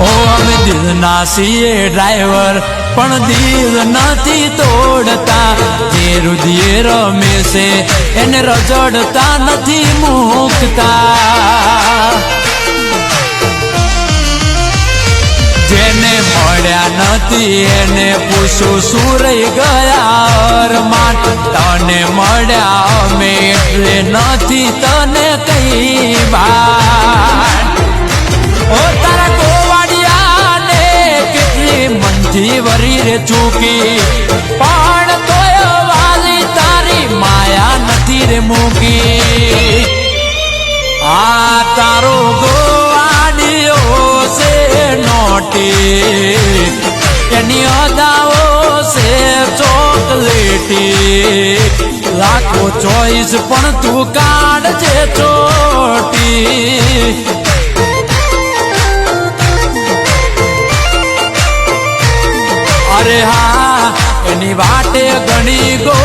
ઓ અમે દિલના છીએ ડ્રાઈવર પણ દિલ નથી તોડતા, જે રુધિએ રમે છે એને રજડતા નથી મૂકતા, જેને મળ્યા નથી એને પૂછું શું રહી ગયા અરમાન, તને મળ્યા અમે એટલે નથી તને કઈ બાર। ઓ તારા ગોવાડિયાને કેટલી મનથી વરી રે ચૂકી, પણ તોય વાલી તારી માયા નથી રે મૂકી। આ તારો ગોવાડિયો છે નોટી, એની અદાઓ છે ચોકલેટી, લાખો ચોઈસ પણ તું કાઢજે ચોટી। અરે હા એની વાટે ઘણી ગો